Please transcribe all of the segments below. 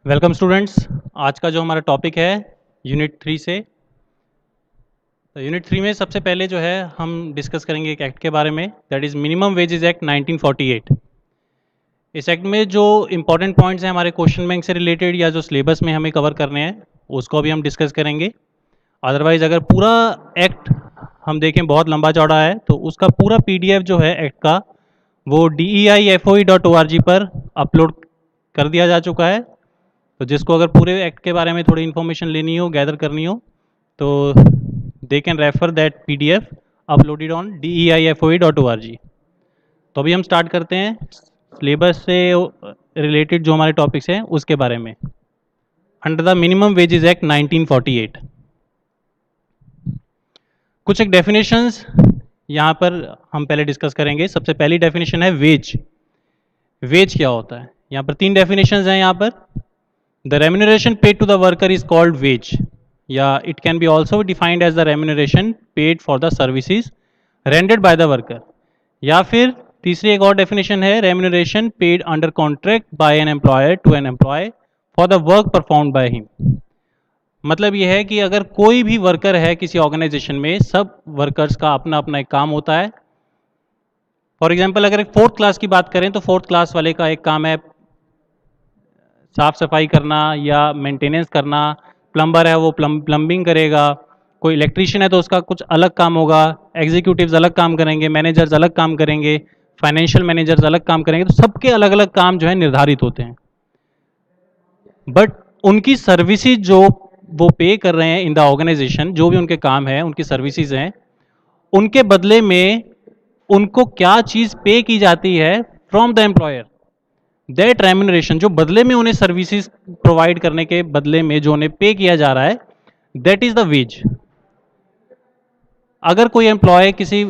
Welcome students. आज का जो हमारा टॉपिक है यूनिट 3 से, तो यूनिट 3 में सबसे पहले जो है हम डिस्कस करेंगे एक एक्ट के बारे में, that is minimum wages act 1948। इस एक्ट में जो इंपॉर्टेंट पॉइंट्स हैं हमारे क्वेश्चन बैंक से रिलेटेड या जो सिलेबस में हमें कवर करने हैं उसको भी हम डिस्कस करेंगे। अदरवाइज़ अगर पूरा एक्ट हम देखें बहुत लंबा चौड़ा है तो उसका पूरा PDF जो है एक्ट का वो DEIFOE.org पर अपलोड कर दिया जा चुका है। तो जिसको अगर पूरे एक्ट के बारे में थोड़ी इन्फॉर्मेशन लेनी हो, गैदर करनी हो, तो they can refer that PDF uploaded on DEIFOE.org। तो अभी हम स्टार्ट करते हैं सिलेबस से रिलेटेड जो हमारे टॉपिक्स हैं उसके बारे में। Under the minimum wages act 1948 कुछ एक डेफिनेशंस यहाँ पर हम पहले डिस्कस करेंगे। सबसे पहली डेफिनेशन है वेज। वेज क्या होता है? यहाँ पर 3 डेफिनेशंस हैं यहाँ पर। The remuneration paid to the worker is called wage. Yeah, it can be also defined as the remuneration paid for the services rendered by the worker. या फिर तीसरी एक और डेफिनेशन है remuneration paid under contract by an employer to an employee for the work performed by him. मतलब ये है कि अगर कोई भी वर्कर है किसी ऑर्गेनाइजेशन में, सब वर्कर्स का अपना अपना एक काम होता है। फॉर एग्जाम्पल अगर एक 4th क्लास की बात करें तो 4th क्लास वाले का एक काम है साफ सफाई करना या मेंटेनेंस करना। प्लम्बर है वो प्लम्बिंग करेगा, कोई इलेक्ट्रीशियन है तो उसका कुछ अलग काम होगा, एग्जीक्यूटिव्स अलग काम करेंगे, मैनेजर्स अलग काम करेंगे, फाइनेंशियल मैनेजर्स अलग काम करेंगे। तो सबके अलग अलग काम जो है निर्धारित होते हैं, बट उनकी सर्विसेज जो वो पे कर रहे हैं इन द ऑर्गेनाइजेशन, जो भी उनके काम है, उनकी सर्विसेज हैं, उनके बदले में उनको क्या चीज़ पे की जाती है from the employer, that remuneration, जो बदले में उन्हें सर्विसेज प्रोवाइड करने के बदले में जो उन्हें पे किया जा रहा है, दैट इज द वेज। अगर कोई एम्प्लॉय किसी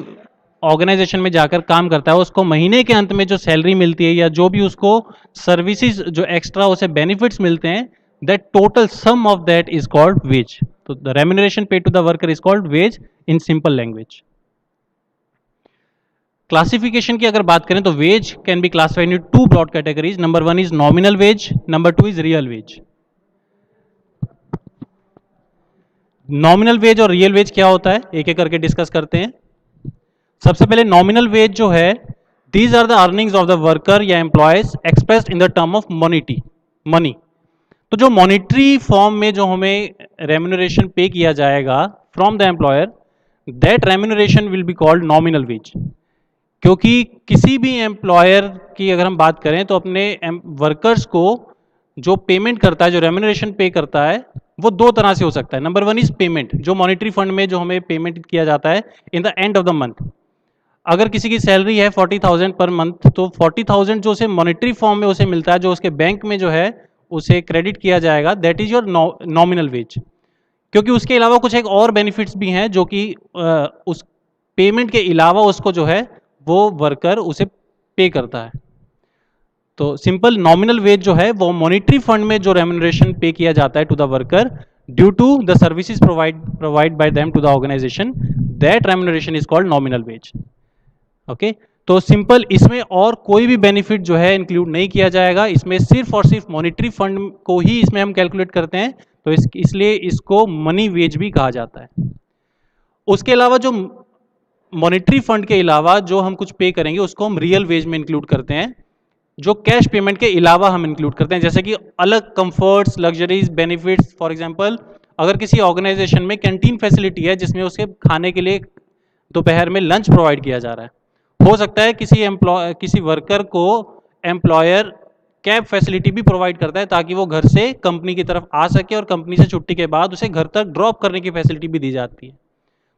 ऑर्गेनाइजेशन में जाकर काम करता है, उसको महीने के अंत में जो सैलरी मिलती है या जो भी उसको सर्विसेज जो एक्स्ट्रा उसे बेनिफिट्स मिलते हैं, that total sum of that is called wage. तो the remuneration paid to the worker is called wage in simple language. Classification की अगर बात करें तो wage can be classified in 2 broad categories. Number 1 is nominal wage, number 2 is real wage. Nominal wage और real wage क्या होता है, एक एक करके डिस्कस करते हैं। सबसे पहले नॉमिनल वेज जो है, these are the earnings of the worker या employees expressed in the term of money. तो जो मॉनिटरी फॉर्म में जो हमें रेम्यूनरेशन पे किया जाएगा from the employer, that remuneration will be called nominal wage. क्योंकि किसी भी एम्प्लॉयर की अगर हम बात करें तो अपने वर्कर्स को जो पेमेंट करता है, जो रेम्यूनरेशन पे करता है, वो 2 तरह से हो सकता है। नंबर 1 इज पेमेंट, जो मॉनिटरी फंड में जो हमें पेमेंट किया जाता है in the end of the month. अगर किसी की सैलरी है 40,000 पर मंथ, तो 40,000 जो उसे मॉनिटरी फॉर्म में उसे मिलता है, जो उसके बैंक में जो है उसे क्रेडिट किया जाएगा, that is your nominal wage. क्योंकि उसके अलावा कुछ एक और बेनिफिट्स भी हैं जो कि उस पेमेंट के अलावा उसको जो है वो वर्कर उसे पे करता है। तो सिंपल नॉमिनल वेज जो है वो मॉनिटरी फंड में जो रेम्यूनरेशन पे किया जाता है to the worker due to the services provide by them to the organisation, that remuneration is called nominal wage. Okay, तो सिंपल इसमें और कोई भी बेनिफिट जो है इंक्लूड नहीं किया जाएगा, इसमें सिर्फ और सिर्फ मॉनिटरी फंड को ही इसमें हम कैलकुलेट करते हैं, तो इसलिए इसको मनी वेज भी कहा जाता है। उसके अलावा जो मॉनिटरी फंड के अलावा जो हम कुछ पे करेंगे उसको हम रियल वेज में इंक्लूड करते हैं, जो कैश पेमेंट के अलावा हम इंक्लूड करते हैं, जैसे कि अलग comforts, luxuries, benefits. For example अगर किसी ऑर्गेनाइजेशन में कैंटीन फैसिलिटी है जिसमें उसके खाने के लिए दोपहर में लंच प्रोवाइड किया जा रहा है, हो सकता है किसी वर्कर को एम्प्लॉयर कैब फैसिलिटी भी प्रोवाइड करता है ताकि वो घर से कंपनी की तरफ आ सके और कंपनी से छुट्टी के बाद उसे घर तक ड्रॉप करने की फैसिलिटी भी दी जाती है।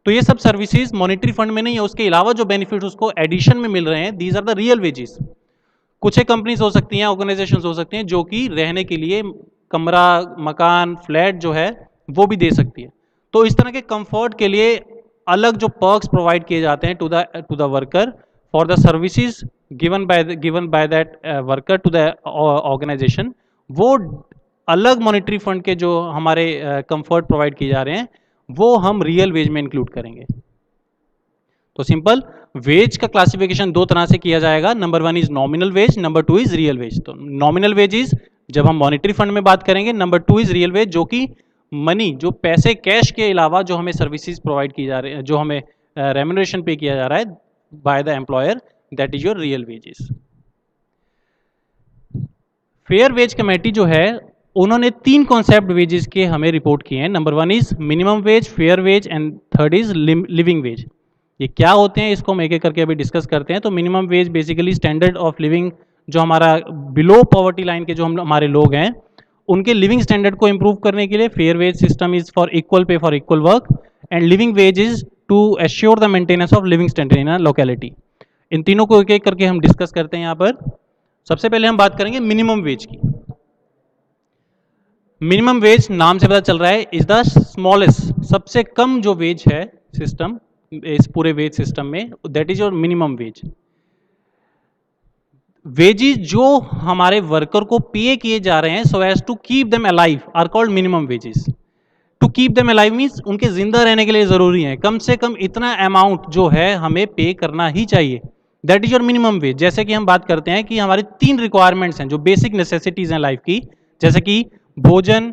तो ये सब सर्विसेज मॉनिटरी फंड में नहीं है, उसके अलावा जो बेनिफिट उसको एडिशन में मिल रहे हैं, these are the real wages. कुछ एक कंपनीज हो सकती हैं, ऑर्गेनाइजेशंस हो सकती हैं जो कि रहने के लिए कमरा, मकान, फ्लैट जो है वो भी दे सकती है। तो इस तरह के कंफर्ट के लिए अलग जो पर्क्स प्रोवाइड किए जाते हैं to the worker for the services given by that worker to the organisation, वो अलग मॉनिटरी फंड के जो हमारे कंफर्ट प्रोवाइड किए जा रहे हैं वो हम रियल वेज में इंक्लूड करेंगे। तो सिंपल वेज का क्लासिफिकेशन 2 तरह से किया जाएगा। Number 1 is nominal wage, number 2 is real wage. तो नॉमिनल वेज इज जब हम मॉनेटरी फंड में बात करेंगे, नंबर 2 इज रियल वेज, जो कि मनी, जो पैसे कैश के अलावा जो हमें सर्विसेज प्रोवाइड की जा रही है, जो हमें रेम्यूनरेशन पे किया जा रहा है by the employer, that is your real wages. Fair wage committee जो है, उन्होंने 3 कॉन्सेप्ट वेजेस के हमें रिपोर्ट किए हैं। Number 1 is minimum wage, fair wage and third is living wage. ये क्या होते हैं इसको हम एक एक करके अभी डिस्कस करते हैं। तो minimum wage basically standard of living, जो हमारा बिलो पॉवर्टी लाइन के जो हमारे लोग हैं उनके लिविंग स्टैंडर्ड को इंप्रूव करने के लिए। Fair wage system is for equal pay for equal work and living wage is to assure the maintenance of living standard in a locality. इन तीनों को एक एक करके हम डिस्कस करते हैं यहाँ पर। सबसे पहले हम बात करेंगे मिनिमम वेज की। मिनिमम वेज नाम से पता चल रहा है इज द स्मॉलेस्ट, सबसे कम जो वेज है सिस्टम इस पूरे वेज सिस्टम में, that is your minimum wage. Wages जो हमारे वर्कर को पे किए जा रहे हैं so as to keep them alive are called minimum wages. To keep them alive means उनके जिंदा रहने के लिए जरूरी है, कम से कम इतना अमाउंट जो है हमें पे करना ही चाहिए, that is your minimum veg. जैसे कि हम बात करते हैं कि हमारी 3 रिक्वायरमेंट्स हैं जो बेसिक नेसेसिटीज हैं लाइफ की, जैसे कि भोजन,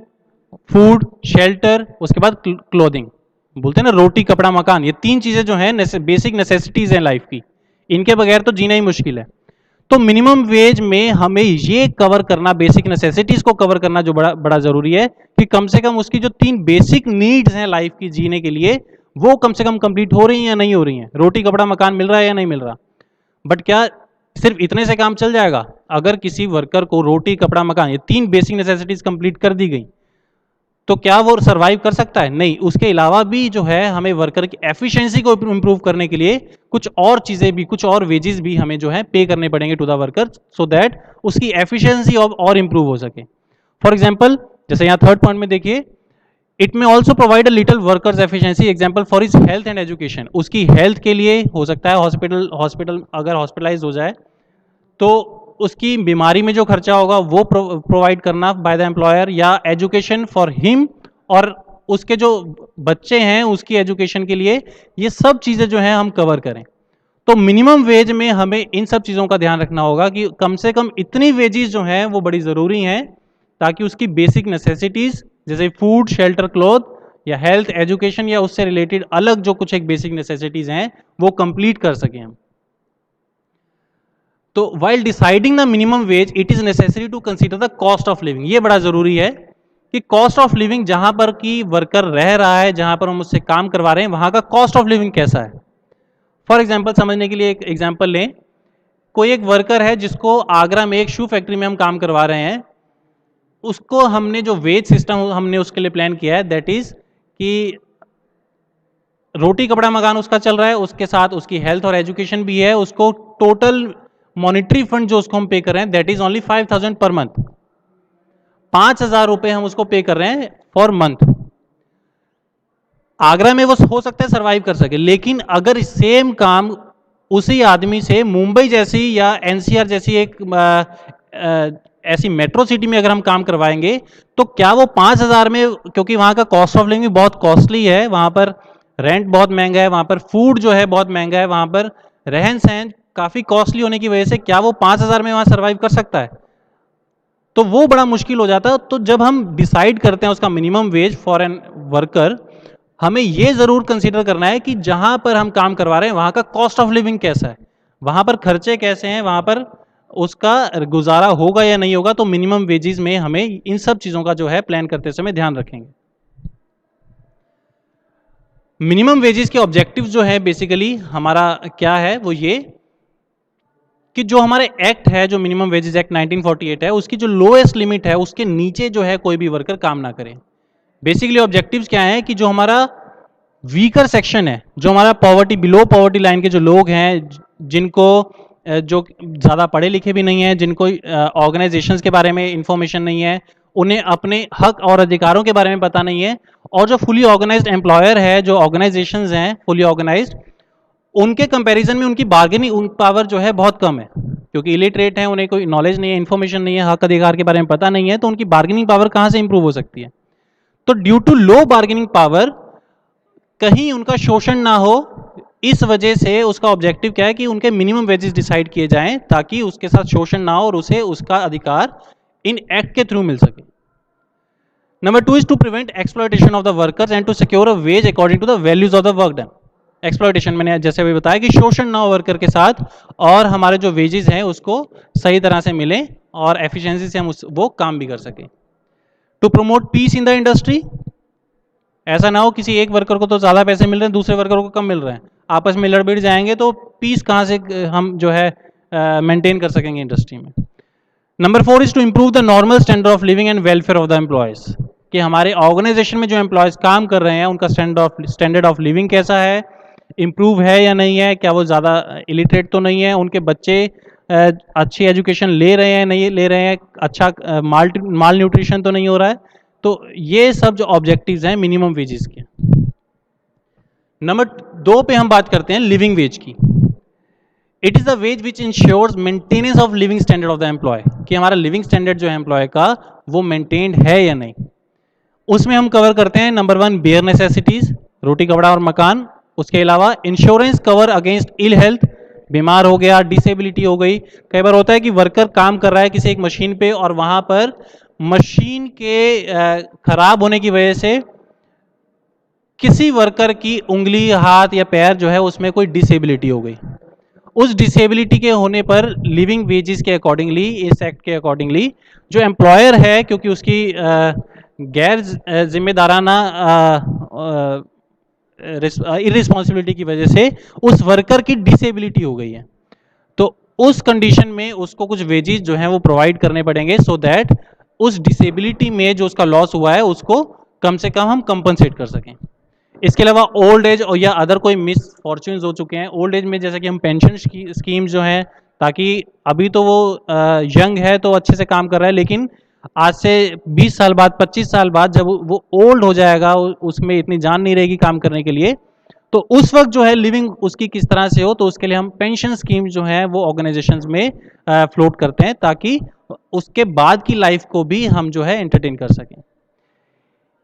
फूड, शेल्टर, उसके बाद क्लोथिंग। बोलते हैं ना रोटी कपड़ा मकान, ये 3 चीजें जो हैं बेसिक नेसेसिटीज हैं लाइफ की, इनके बगैर तो जीना ही मुश्किल है। तो मिनिमम वेज में हमें ये कवर करना, बेसिक नेसेसिटीज को कवर करना जो बड़ा जरूरी है कि कम से कम उसकी जो 3 बेसिक नीड्स हैं लाइफ की जीने के लिए, वो कम से कम कंप्लीट हो रही हैं या नहीं हो रही हैं। रोटी कपड़ा मकान मिल रहा है या नहीं मिल रहा। बट क्या सिर्फ इतने से काम चल जाएगा? अगर किसी वर्कर को रोटी कपड़ा मकान ये 3 बेसिक नेसेसिटीज कंप्लीट कर दी गई तो क्या वो सरवाइव कर सकता है? नहीं। उसके अलावा भी जो है हमें वर्कर की एफिशिएंसी को इंप्रूव करने के लिए कुछ और चीजें भी, कुछ और वेजेस भी हमें जो है पे करने पड़ेंगे to the worker, so that उसकी एफिशिएंसी और इंप्रूव हो सके। फॉर एग्जांपल, जैसे यहाँ थर्ड पॉइंट में देखिए, इट में also provide a little workers efficiency example for his health and education. उसकी हेल्थ के लिए हो सकता है हॉस्पिटल अगर हॉस्पिटलाइज हो जाए तो उसकी बीमारी में जो खर्चा होगा वो प्रोवाइड करना बाय द एम्प्लॉयर, या एजुकेशन फॉर हिम और उसके जो बच्चे हैं उसकी एजुकेशन के लिए, ये सब चीज़ें जो हैं हम कवर करें। तो मिनिमम वेज में हमें इन सब चीज़ों का ध्यान रखना होगा कि कम से कम इतनी वेजेस जो हैं वो बड़ी ज़रूरी हैं ताकि उसकी बेसिक नेसेसिटीज़ जैसे फूड, शेल्टर, क्लॉथ या हेल्थ, एजुकेशन या उससे रिलेटेड अलग जो कुछ एक बेसिक नेसेसिटीज़ हैं वो कंप्लीट कर सकें हम। तो while deciding the minimum wage, it is necessary to consider the cost of living। ये बड़ा जरूरी है कि कॉस्ट ऑफ लिविंग जहां पर कि वर्कर रह रहा है, जहां पर हम उससे काम करवा रहे हैं, वहां का कॉस्ट ऑफ लिविंग कैसा है। फॉर एग्जांपल समझने के लिए एक एग्जांपल लें, कोई एक वर्कर है जिसको आगरा में एक शू फैक्ट्री में हम काम करवा रहे हैं, उसको हमने जो वेज सिस्टम हमने उसके लिए प्लान किया है दैट इज कि रोटी कपड़ा मकान उसका चल रहा है, उसके साथ उसकी हेल्थ और एजुकेशन भी है, उसको टोटल मॉनिटरी फंड जो उसको हम पे कर रहे हैं that is only 5,000 per month. 5,000 रुपए हम उसको पे कर रहे हैं फॉर मंथ। आगरा में वो हो सकता है सरवाइव कर सके, लेकिन अगर सेम काम उसी आदमी से मुंबई जैसी या एनसीआर जैसी एक ऐसी मेट्रो सिटी में अगर हम काम करवाएंगे तो क्या वो 5,000 में, क्योंकि वहां का कॉस्ट ऑफ लिविंग बहुत कॉस्टली है, वहां पर रेंट बहुत महंगा है, वहां पर फूड जो है बहुत महंगा है, वहां पर रहन सहन काफी कॉस्टली होने की वजह से क्या वो 5,000 में वहां सरवाइव कर सकता है? तो वो बड़ा मुश्किल हो जाता है। तो जब हम डिसाइड करते हैं उसका minimum wage for an worker, हमें ये जरूर कंसीडर करना है कि जहां पर हम काम करवा रहे हैं वहां का कॉस्ट ऑफ लिविंग कैसा है, वहां पर खर्चे कैसे हैं, वहां पर उसका गुजारा होगा या नहीं होगा। तो मिनिमम वेजेस में हमें इन सब चीजों का जो है प्लान करते समय ध्यान रखेंगे। मिनिमम वेजेस के ऑब्जेक्टिव्स जो है बेसिकली हमारा क्या है, वो ये कि जो हमारे एक्ट है, जो मिनिमम वेजेस एक्ट 1948 है, उसकी जो लोएस्ट लिमिट है उसके नीचे जो है कोई भी वर्कर काम ना करे। बेसिकली ऑब्जेक्टिव्स क्या है कि जो हमारा वीकर सेक्शन है, जो हमारा पॉवर्टी बिलो पॉवर्टी लाइन के जो लोग हैं, जिनको जो ज़्यादा पढ़े लिखे भी नहीं हैं, जिनको ऑर्गेनाइजेशंस के बारे में इंफॉर्मेशन नहीं है, उन्हें अपने हक और अधिकारों के बारे में पता नहीं है, और जो फुली ऑर्गेनाइज्ड एम्प्लॉयर है, जो ऑर्गेनाइजेशंस हैं फुली ऑर्गेनाइज्ड, उनके कंपैरिजन में उनकी बार्गेनिंग पावर जो है बहुत कम है, क्योंकि इलिटरेट हैं, उन्हें कोई नॉलेज नहीं है, इन्फॉर्मेशन नहीं है, हक अधिकार के बारे में पता नहीं है, तो उनकी बार्गेनिंग पावर कहाँ से इंप्रूव हो सकती है। तो due to low bargaining power कहीं उनका शोषण ना हो, इस वजह से उसका ऑब्जेक्टिव क्या है कि उनके मिनिमम वेजेस डिसाइड किए जाएं ताकि उसके साथ शोषण ना हो और उसे उसका अधिकार इन एक्ट के थ्रू मिल सके। Number 2 is to prevent exploitation of the workers and to secure a wage according to the values of the work done. Exploitation मैंने जैसे अभी बताया कि शोषण ना हो वर्कर के साथ, और हमारे जो वेजेस हैं उसको सही तरह से मिले और एफिशिएंसी से हम वो काम भी कर सकें। To promote peace in the industry, ऐसा ना हो किसी एक वर्कर को तो ज़्यादा पैसे मिल रहे हैं, दूसरे वर्कर को कम मिल रहे हैं, आपस में लड़ जाएंगे तो पीस कहाँ से हम जो है मेंटेन कर सकेंगे इंडस्ट्री में। Number 4 is to improve the normal standard of living and welfare of the employees, कि हमारे ऑर्गेनाइजेशन में जो एम्प्लॉयज काम कर रहे हैं उनका स्टैंडर्ड ऑफ लिविंग कैसा है, इम्प्रूव है या नहीं है, क्या वो ज़्यादा इलिटरेट तो नहीं है, उनके बच्चे अच्छी एजुकेशन ले रहे हैं नहीं ले रहे हैं, अच्छा माल न्यूट्रिशन तो नहीं हो रहा है। तो ये सब जो ऑब्जेक्टिव्स हैं मिनिमम वेजेस के। नंबर 2 पे हम बात करते हैं लिविंग वेज की। It is the wage which ensures maintenance of living standard of the employee, कि हमारा लिविंग स्टैंडर्ड जो है एम्प्लॉय का वो मेंटेन्ड है या नहीं। उसमें हम कवर करते हैं नंबर 1 बेयर नेसेसिटीज, रोटी कपड़ा और मकान। उसके अलावा insurance cover against ill health, बीमार हो गया, डिसेबिलिटी हो गई। कई बार होता है कि वर्कर काम कर रहा है किसी एक मशीन पे और वहां पर मशीन के खराब होने की वजह से किसी वर्कर की उंगली, हाथ या पैर जो है उसमें कोई डिसेबिलिटी हो गई। उस डिसेबिलिटी के होने पर लिविंग वेजेस के अकॉर्डिंगली, इस एक्ट के अकॉर्डिंगली, जो एम्प्लॉयर है क्योंकि उसकी गैर जिम्मेदाराना इररिस्पॉन्सिबिलिटी की वजह से उस वर्कर की डिसेबिलिटी हो गई है, तो उस कंडीशन में उसको कुछ वेजेस जो हैं वो प्रोवाइड करने पड़ेंगे, सो दैट उस डिसेबिलिटी में जो उसका लॉस हुआ है उसको कम से कम हम कंपनसेट कर सकें। इसके अलावा ओल्ड एज और या अदर कोई मिस फॉर्च्यून्स हो चुके हैं ओल्ड एज में, जैसे कि हम पेंशन स्कीम जो है, ताकि अभी तो वो यंग है तो अच्छे से काम कर रहा है, लेकिन आज से 20 साल बाद, 25 साल बाद जब वो ओल्ड हो जाएगा, उसमें इतनी जान नहीं रहेगी काम करने के लिए, तो उस वक्त जो है लिविंग उसकी किस तरह से हो, तो उसके लिए हम पेंशन स्कीम जो है वो ऑर्गेनाइजेशंस में फ्लोट करते हैं, ताकि उसके बाद की लाइफ को भी हम जो है एंटरटेन कर सकें।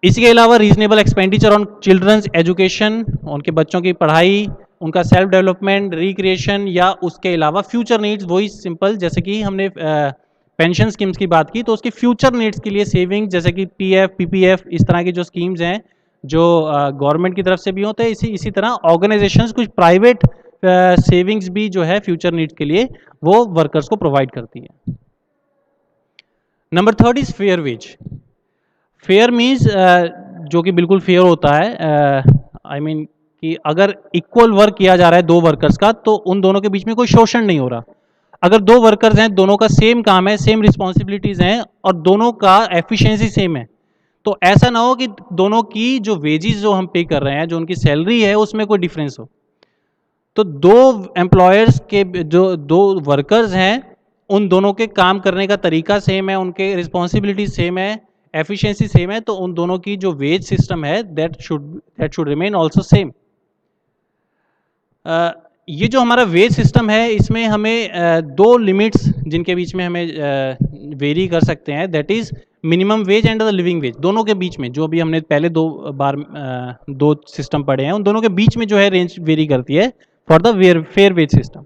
इसके अलावा reasonable expenditure on children's education, उनके बच्चों की पढ़ाई, उनका सेल्फ डेवलपमेंट, रिक्रिएशन, या उसके अलावा फ्यूचर नीड्स, वही सिंपल जैसे कि हमने पेंशन स्कीम्स की बात की, तो उसके फ्यूचर नीड्स के लिए सेविंग, जैसे कि पीएफ, पीपीएफ, इस तरह की जो स्कीम्स हैं जो गवर्नमेंट की तरफ से भी होते हैं, इसी तरह ऑर्गेनाइजेशंस कुछ प्राइवेट सेविंग्स भी जो है फ्यूचर नीड्स के लिए वो वर्कर्स को प्रोवाइड करती है। Number 3 is fair wage. Fair means जो कि बिल्कुल फेयर होता है, आई मीन कि अगर इक्वल वर्क किया जा रहा है दो वर्कर्स का, तो उन दोनों के बीच में कोई शोषण नहीं हो रहा। अगर दो वर्कर्स हैं, दोनों का सेम काम है, सेम रिस्पॉन्सिबिलिटीज हैं और दोनों का एफिशिएंसी सेम है, तो ऐसा ना हो कि दोनों की जो वेजेस जो हम पे कर रहे हैं, जो उनकी सैलरी है, उसमें कोई डिफरेंस हो। तो दो एम्प्लॉयर्स के जो दो वर्कर्स हैं, उन दोनों के काम करने का तरीका सेम है, उनके रिस्पॉन्सिबिलिटी सेम है, एफिशिएंसी सेम है, तो उन दोनों की जो वेज सिस्टम है that should remain also same. ये जो हमारा वेज सिस्टम है, इसमें हमें दो लिमिट्स जिनके बीच में हमें वेरी कर सकते हैं, that is minimum veg and the living veg. दोनों के बीच में जो अभी हमने पहले दो सिस्टम पढ़े हैं, उन दोनों के बीच में जो है रेंज वेरी करती है for the fair wage system.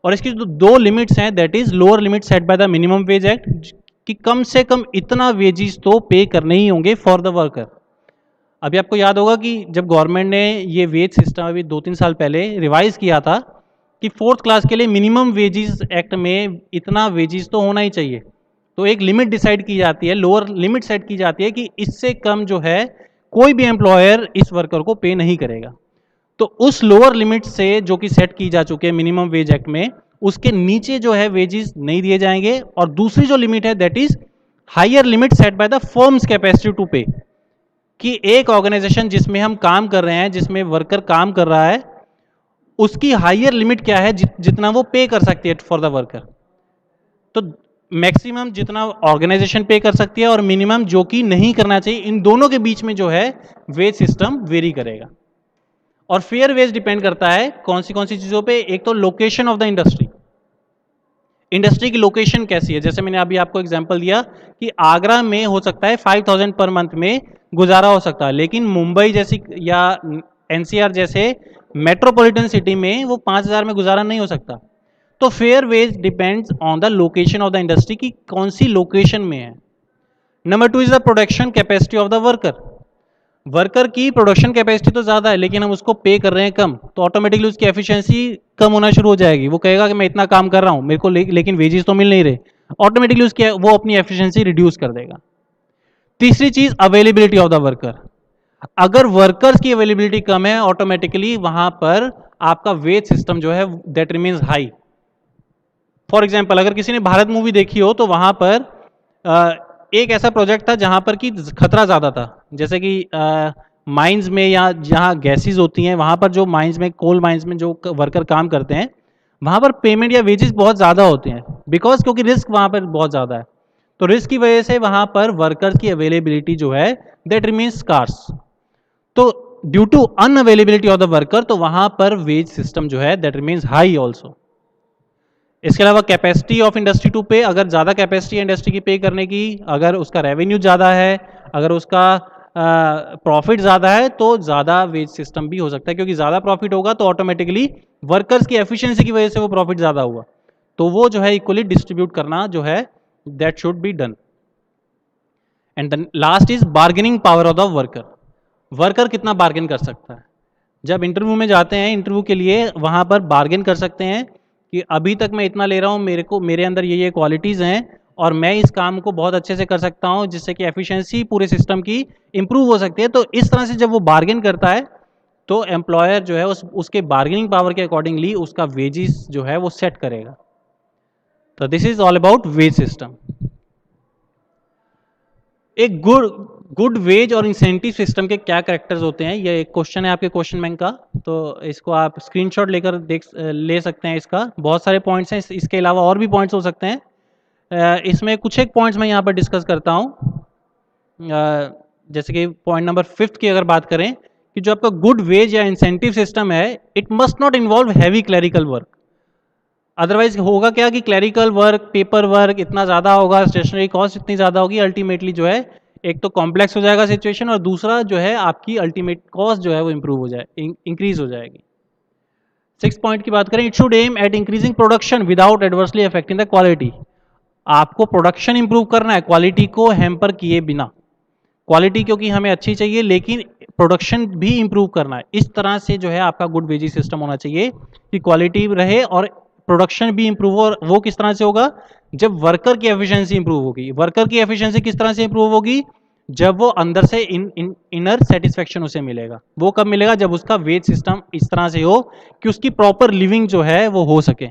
और इसकी जो दो लिमिट्स हैं, that is lower limit set by the minimum wage act, कि कम से कम इतना वेजेस तो पे करने ही होंगे फॉर द वर्कर। अभी आपको याद होगा कि जब गवर्नमेंट ने ये वेज सिस्टम अभी 2-3 साल पहले रिवाइज किया था कि 4th क्लास के लिए मिनिमम वेजेस एक्ट में इतना वेजेस तो होना ही चाहिए, तो एक लिमिट डिसाइड की जाती है, लोअर लिमिट सेट की जाती है कि इससे कम जो है कोई भी एम्प्लॉयर इस वर्कर को पे नहीं करेगा। तो उस लोअर लिमिट से जो कि सेट की जा चुकी है मिनिमम वेज एक्ट में, उसके नीचे जो है वेजेस नहीं दिए जाएंगे। और दूसरी जो लिमिट है, that is higher limit set by the firm's capacity to pay, कि एक ऑर्गेनाइजेशन जिसमें हम काम कर रहे हैं, जिसमें वर्कर काम कर रहा है, उसकी हायर लिमिट क्या है, जितना वो पे कर सकती है फॉर द वर्कर। तो मैक्सिमम जितना ऑर्गेनाइजेशन पे कर सकती है और मिनिमम जो कि नहीं करना चाहिए, इन दोनों के बीच में जो है वेज सिस्टम वेरी करेगा। और फेयर वेज डिपेंड करता है कौन सी चीजों पे, एक तो location of the industry, industry की लोकेशन कैसी है। जैसे मैंने अभी आपको एग्जांपल दिया कि आगरा में हो सकता है 5000 पर मंथ में गुजारा हो सकता है, लेकिन मुंबई जैसी या एनसीआर जैसे मेट्रोपॉलिटन सिटी में वो 5000 में गुजारा नहीं हो सकता। तो fair wage depends on the location of the industry की कौन सी लोकेशन में है। Number 2 is the production capacity of the worker. Worker की प्रोडक्शन कैपेसिटी तो ज़्यादा है लेकिन हम उसको पे कर रहे हैं कम, तो ऑटोमेटिकली उसकी एफिशिएंसी कम होना शुरू हो जाएगी। वो कहेगा कि मैं इतना काम कर रहा हूँ मेरे को लेकिन वेजेस तो मिल नहीं रहे, ऑटोमेटिकली उसकी वो अपनी एफिशिएंसी रिड्यूस कर देगा। तीसरी चीज अवेलेबिलिटी ऑफ द वर्कर। अगर वर्कर्स की अवेलेबिलिटी कम है ऑटोमेटिकली वहां पर आपका वेज सिस्टम जो है that remains high. For example अगर किसी ने भारत मूवी देखी हो तो वहां पर एक ऐसा प्रोजेक्ट था जहां पर कि खतरा ज्यादा था, जैसे कि माइंस में या जहां गैसेस होती हैं वहां पर जो माइंस में कोल माइंस में जो वर्कर काम करते हैं वहां पर पेमेंट या वेजेस बहुत ज्यादा होते हैं बिकॉज क्योंकि रिस्क वहां पर बहुत ज्यादा है। तो रिस्क की वजह से वहां पर वर्कर्स की अवेलेबिलिटी जो है दैट रिमीन्स स्कार्स। तो due to unavailability of the worker तो वहां पर वेज सिस्टम जो है दैट रिमीन्स हाई ऑल्सो। इसके अलावा कैपेसिटी ऑफ इंडस्ट्री टू पे, अगर ज़्यादा कैपेसिटी है इंडस्ट्री की पे करने की, अगर उसका रेवेन्यू ज़्यादा है, अगर उसका प्रॉफिट ज़्यादा है तो ज़्यादा वेज सिस्टम भी हो सकता है, क्योंकि ज़्यादा प्रॉफिट होगा तो ऑटोमेटिकली वर्कर्स की एफिशिएंसी की वजह से वो प्रॉफिट ज़्यादा हुआ, तो वो जो है इक्वली डिस्ट्रीब्यूट करना जो है that should be done. And the last is bargaining power of the worker. Worker कितना बार्गेन कर सकता है। जब इंटरव्यू में जाते हैं इंटरव्यू के लिए वहां पर बार्गेन कर सकते हैं कि अभी तक मैं इतना ले रहा हूँ, मेरे अंदर ये क्वालिटीज़ हैं और मैं इस काम को बहुत अच्छे से कर सकता हूँ जिससे कि एफिशिएंसी पूरे सिस्टम की इंप्रूव हो सकती है। तो इस तरह से जब वो बार्गेन करता है तो एम्प्लॉयर जो है उसके बार्गेनिंग पावर के अकॉर्डिंगली उसका वेजेस जो है वो सेट करेगा। तो this is all about wage system. एक गुड वेज और इंसेंटिव सिस्टम के क्या कैरेक्टर्स होते हैं, ये एक क्वेश्चन है आपके क्वेश्चन बैंक का, तो इसको आप स्क्रीनशॉट लेकर ले सकते हैं। इसका बहुत सारे पॉइंट्स हैं, इसके अलावा और भी पॉइंट्स हो सकते हैं। इसमें कुछ एक पॉइंट्स मैं यहाँ पर डिस्कस करता हूँ। जैसे कि पॉइंट नंबर 5 की अगर बात करें कि जो आपका गुड वेज या इंसेंटिव सिस्टम है it must not involve heavy clerical work. Otherwise होगा क्या कि क्लरिकल वर्क, पेपर वर्क इतना ज़्यादा होगा, स्टेशनरी कॉस्ट इतनी ज़्यादा होगी, अल्टीमेटली जो है एक तो कॉम्प्लेक्स हो जाएगा सिचुएशन और दूसरा जो है आपकी अल्टीमेट कॉस्ट जो है वो इंप्रूव हो जाए इंक्रीज हो जाएगी। 6 पॉइंट की बात करें, it should aim at increasing production without adversely affecting the quality. आपको प्रोडक्शन इंप्रूव करना है क्वालिटी को हैम्पर किए बिना। क्वालिटी क्योंकि हमें अच्छी चाहिए लेकिन प्रोडक्शन भी इंप्रूव करना है। इस तरह से जो है आपका गुड वेजेस सिस्टम होना चाहिए कि क्वालिटी रहे और प्रोडक्शन भी इंप्रूव हो। और वो किस तरह से होगा, जब वर्कर की एफिशिएंसी इंप्रूव होगी। वर्कर की एफिशिएंसी किस तरह से इंप्रूव होगी, जब वो अंदर से इनर सेटिस्फेक्शन उसे मिलेगा। वो कब मिलेगा, जब उसका वेज सिस्टम इस तरह से हो कि उसकी प्रॉपर लिविंग जो है वो हो सके।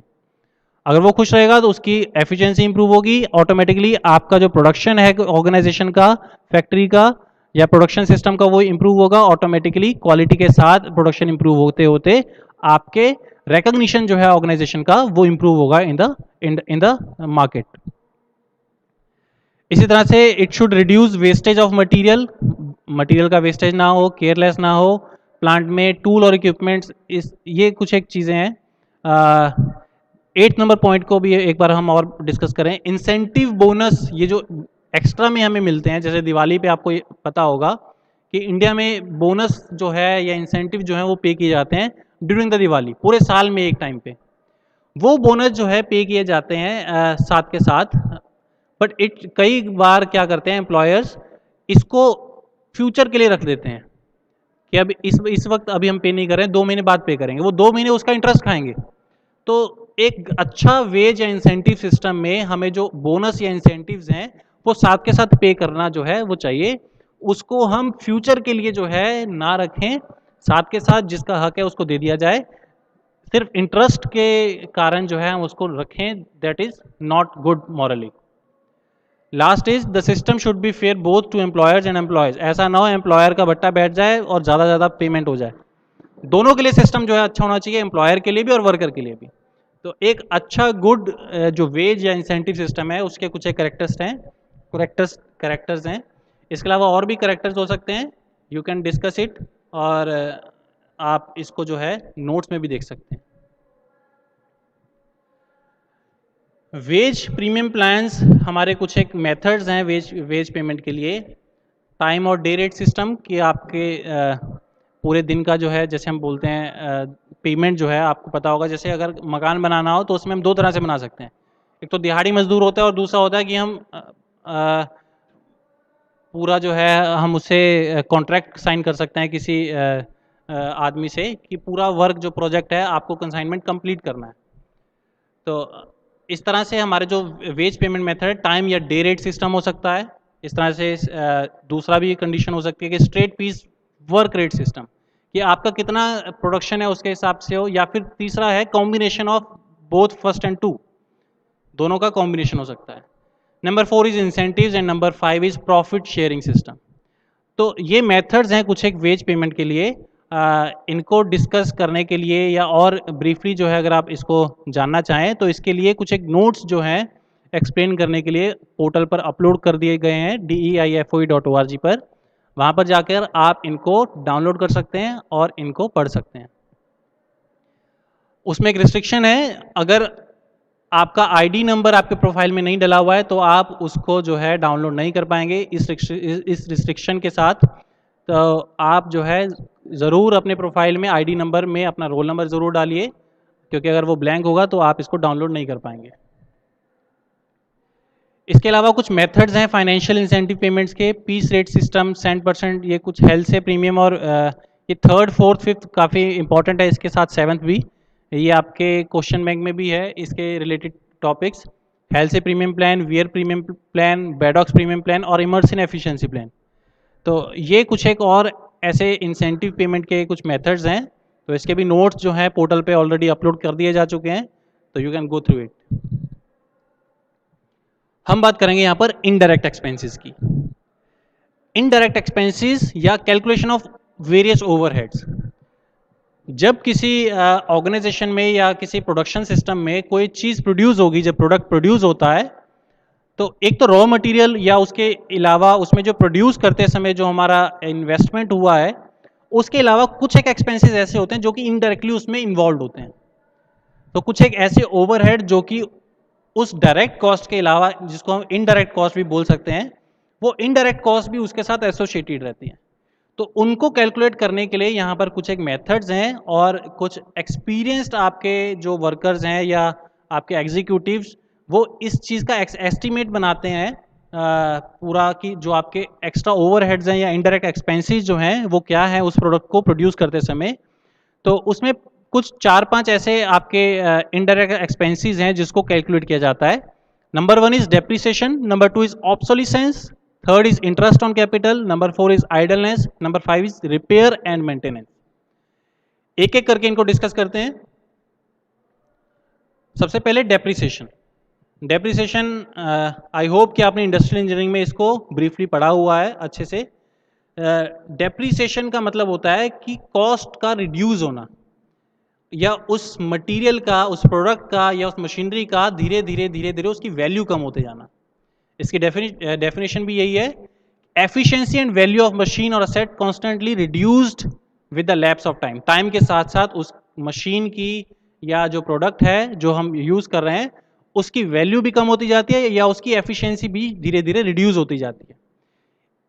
अगर वो खुश रहेगा तो उसकी एफिशिएंसी इंप्रूव होगी, ऑटोमेटिकली आपका जो प्रोडक्शन है ऑर्गेनाइजेशन का, फैक्ट्री का या प्रोडक्शन सिस्टम का वो इंप्रूव होगा। ऑटोमेटिकली क्वालिटी के साथ प्रोडक्शन इंप्रूव होते होते आपके रिकॉग्निशन जो है ऑर्गेनाइजेशन का वो इंप्रूव होगा इन द मार्केट। इसी तरह से it should reduce wastage of material का वेस्टेज ना हो, केयरलेस ना हो। प्लांट में टूल और इक्विपमेंट्स ये कुछ एक चीज़ें हैं। 8 नंबर पॉइंट को भी एक बार हम और डिस्कस करें। इंसेंटिव बोनस, ये जो एक्स्ट्रा में हमें मिलते हैं, जैसे दिवाली पे आपको पता होगा कि इंडिया में बोनस जो है या इंसेंटिव जो है वो पे किए जाते हैं ड्यूरिंग द दिवाली, पूरे साल में एक टाइम पे वो बोनस जो है पे किए जाते हैं साथ के साथ। बट कई बार क्या करते हैं एम्प्लॉयर्स, इसको फ्यूचर के लिए रख देते हैं कि अब इस वक्त अभी हम पे नहीं कर रहे हैं, 2 महीने बाद पे करेंगे। वो 2 महीने उसका इंटरेस्ट खाएंगे। तो एक अच्छा वेज या इंसेंटिव सिस्टम में हमें जो बोनस या इंसेंटिव्स हैं वो साथ के साथ पे करना जो है वो चाहिए। उसको हम फ्यूचर के लिए जो है ना रखें, साथ के साथ जिसका हक है उसको दे दिया जाए। सिर्फ इंटरेस्ट के कारण जो है हम उसको रखें, that is not good morally. Last is the system should be fair both to employers and employees. ऐसा ना हो एम्प्लॉयर का बट्टा बैठ जाए और ज़्यादा ज़्यादा पेमेंट हो जाए। दोनों के लिए सिस्टम जो है अच्छा होना चाहिए, एम्प्लॉयर के लिए भी और वर्कर के लिए भी। तो एक अच्छा गुड जो वेज या इंसेंटिव सिस्टम है उसके कुछ एक करेक्टर्स हैं। इसके अलावा और भी करेक्टर्स हो सकते हैं, यू कैन डिस्कस इट, और आप इसको जो है नोट्स में भी देख सकते हैं। वेज प्रीमियम प्लान्स हमारे कुछ एक मेथड्स हैं वेज पेमेंट के लिए। टाइम और डे रेट सिस्टम कि आपके पूरे दिन का जो है, जैसे हम बोलते हैं पेमेंट जो है आपको पता होगा, जैसे अगर मकान बनाना हो तो उसमें हम दो तरह से बना सकते हैं। एक तो दिहाड़ी मजदूर होता है और दूसरा होता है कि हम पूरा जो है हम उससे कॉन्ट्रैक्ट साइन कर सकते हैं किसी आदमी से कि पूरा वर्क जो प्रोजेक्ट है आपको कंसाइनमेंट कंप्लीट करना है। तो इस तरह से हमारे जो वेज पेमेंट मेथड है टाइम या डे रेट सिस्टम हो सकता है। इस तरह से दूसरा भी कंडीशन हो सकती है कि straight piece work rate system, कि आपका कितना प्रोडक्शन है उसके हिसाब से हो, या फिर तीसरा है combination of both first and two, दोनों का कॉम्बिनेशन हो सकता है। Number 4 is incentives and number 5 is profit sharing system. तो ये मेथड्स हैं कुछ एक वेज पेमेंट के लिए। इनको डिस्कस करने के लिए या और ब्रीफली जो है अगर आप इसको जानना चाहें तो इसके लिए कुछ एक नोट्स जो हैं एक्सप्लेन करने के लिए पोर्टल पर अपलोड कर दिए गए हैं DEIFOE.org पर। वहाँ पर जाकर आप इनको डाउनलोड कर सकते हैं और इनको पढ़ सकते हैं। उसमें एक रिस्ट्रिक्शन है, अगर आपका आईडी नंबर आपके प्रोफाइल में नहीं डला हुआ है तो आप उसको जो है डाउनलोड नहीं कर पाएंगे इस रिस्ट्रिक्शन के साथ। तो आप जो है ज़रूर अपने प्रोफाइल में आईडी नंबर में अपना रोल नंबर ज़रूर डालिए, क्योंकि अगर वो ब्लैंक होगा तो आप इसको डाउनलोड नहीं कर पाएंगे। इसके अलावा कुछ मेथड्स हैं फाइनेंशियल इंसेंटिव पेमेंट्स के, पीस रेट सिस्टम, 100%, ये कुछ हेल्थ से प्रीमियम, और ये 3rd, 4th, 5th काफ़ी इंपॉर्टेंट है, इसके साथ 7th भी, ये आपके क्वेश्चन बैंक में भी है इसके related topics. Halsey premium plan, Weir premium plan, Bedaux premium plan और इमर्सन एफिशिएंसी प्लान। तो ये कुछ एक और ऐसे इंसेंटिव पेमेंट के कुछ मेथड्स हैं। तो इसके भी नोट्स जो हैं पोर्टल पे ऑलरेडी अपलोड कर दिए जा चुके हैं, तो you can go through it. हम बात करेंगे यहाँ पर इनडायरेक्ट एक्सपेंसेस की। इनडायरेक्ट एक्सपेंसेस या कैलकुलेशन ऑफ वेरियस ओवरहेड्स। जब किसी ऑर्गेनाइजेशन में या किसी प्रोडक्शन सिस्टम में कोई चीज़ प्रोड्यूस होगी, जब प्रोडक्ट प्रोड्यूस होता है तो एक तो रॉ मटेरियल या उसके अलावा उसमें जो प्रोड्यूस करते समय जो हमारा इन्वेस्टमेंट हुआ है, उसके अलावा कुछ एक एक्सपेंसेस ऐसे होते हैं जो कि इनडायरेक्टली उसमें इन्वॉल्व होते हैं। तो कुछ एक ऐसे ओवरहेड जो कि उस डायरेक्ट कॉस्ट के अलावा, जिसको हम इनडायरेक्ट कॉस्ट भी बोल सकते हैं, वो इनडायरेक्ट कॉस्ट भी उसके साथ एसोसिएटेड रहती हैं। तो उनको कैलकुलेट करने के लिए यहाँ पर कुछ एक मेथड्स हैं और कुछ एक्सपीरियंस्ड आपके जो वर्कर्स हैं या आपके एग्जीक्यूटिव्स, वो इस चीज़ का एस्टिमेट बनाते हैं पूरा, कि जो आपके एक्स्ट्रा ओवरहेड्स हैं या इनडायरेक्ट एक्सपेंसेस जो हैं वो क्या है उस प्रोडक्ट को प्रोड्यूस करते समय। तो उसमें कुछ 4-5 ऐसे आपके इनडायरेक्ट एक्सपेंसेस हैं जिसको कैलकुलेट किया जाता है। Number 1 is depreciation, number 2 is obsolescence, 3rd is interest on capital, number 4 is idleness, number 5 is repair and maintenance. एक एक करके इनको डिस्कस करते हैं। सबसे पहले डेप्रिसिएशन। डेप्रिसिएशन आई होप कि आपने इंडस्ट्रियल इंजीनियरिंग में इसको ब्रीफली पढ़ा हुआ है अच्छे से। डेप्रिसिएशन का मतलब होता है कि कॉस्ट का रिड्यूस होना, या उस मटेरियल का, उस प्रोडक्ट का या उस मशीनरी का धीरे धीरे उसकी वैल्यू कम होते जाना। इसकी डेफिनेशन भी यही है, efficiency and value of machine और asset constantly reduced with the lapse of time. Time के साथ साथ उस मशीन की या जो प्रोडक्ट है जो हम यूज़ कर रहे हैं उसकी वैल्यू भी कम होती जाती है या उसकी एफिशिएंसी भी धीरे धीरे रिड्यूस होती जाती है।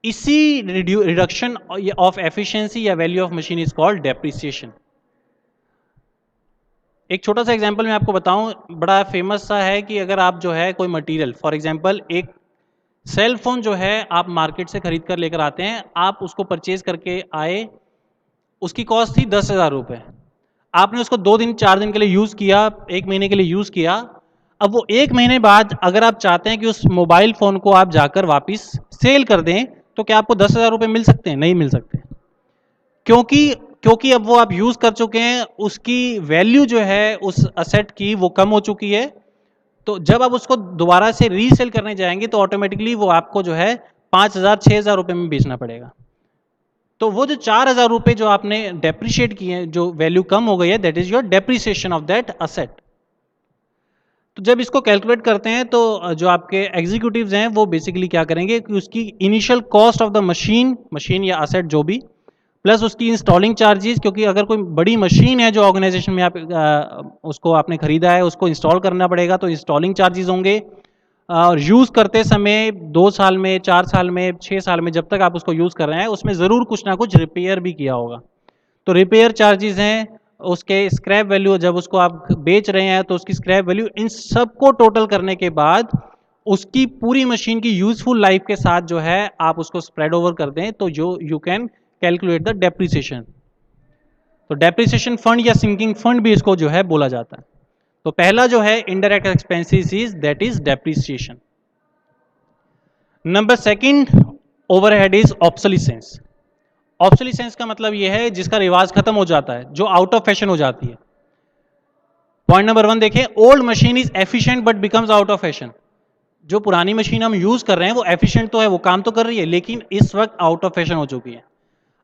इसी रिडक्शन ऑफ एफिशिएंसी या value of machine is called depreciation. एक छोटा सा एग्जांपल मैं आपको बताऊं, बड़ा फेमस सा है कि अगर आप जो है कोई मटेरियल, फॉर एग्जांपल एक सेल फोन जो है आप मार्केट से खरीद कर लेकर आते हैं, आप उसको परचेज करके आए, उसकी कॉस्ट थी 10,000 रुपये। आपने उसको 2 दिन 4 दिन के लिए यूज़ किया, 1 महीने के लिए यूज़ किया। अब वो 1 महीने बाद अगर आप चाहते हैं कि उस मोबाइल फ़ोन को आप जाकर वापस सेल कर दें, तो क्या आपको 10,000 रुपये मिल सकते हैं? नहीं मिल सकते, क्योंकि अब वो आप यूज़ कर चुके हैं, उसकी वैल्यू जो है उस असेट की वो कम हो चुकी है। तो जब आप उसको दोबारा से रीसेल करने जाएंगे तो ऑटोमेटिकली वो आपको जो है 5,000 6,000 रुपये में बेचना पड़ेगा। तो वो जो 4,000 रुपये जो आपने डेप्रिशिएट किए, जो वैल्यू कम हो गई है, that is your depreciation of that asset. तो जब इसको कैलकुलेट करते हैं तो जो आपके एग्जीक्यूटिव्स हैं वो बेसिकली क्या करेंगे कि उसकी initial cost of the machine या असेट जो भी, प्लस उसकी इंस्टॉलिंग चार्जेस, क्योंकि अगर कोई बड़ी मशीन है जो ऑर्गेनाइजेशन में आप उसको आपने खरीदा है, उसको इंस्टॉल करना पड़ेगा, तो इंस्टॉलिंग चार्जेस होंगे। और यूज़ करते समय 2 साल में, 4 साल में, 6 साल में, जब तक आप उसको यूज़ कर रहे हैं, उसमें ज़रूर कुछ ना कुछ रिपेयर भी किया होगा, तो रिपेयर चार्जेस हैं। उसके स्क्रैप वैल्यू, जब उसको आप बेच रहे हैं तो उसकी स्क्रैप वैल्यू, इन सबको टोटल करने के बाद उसकी पूरी मशीन की यूजफुल लाइफ के साथ जो है आप उसको स्प्रेड ओवर कर दें तो जो you can calculate the depreciation. तो डेप्रिसिएशन फंड या सिंकिंग फंड भी इसको जो है बोला जाता है। तो पहला जो है indirect expenses is that is depreciation. Number second overhead is obsolescence. Obsolescence का मतलब यह है जिसका रिवाज खत्म हो जाता है, जो आउट ऑफ फैशन हो जाती है। पॉइंट नंबर 1 देखें, old machine is efficient but becomes out of fashion. जो पुरानी मशीन हम यूज कर रहे हैं वो एफिशिएंट तो है, वो काम तो कर रही है, लेकिन इस वक्त आउट ऑफ फैशन हो चुकी है।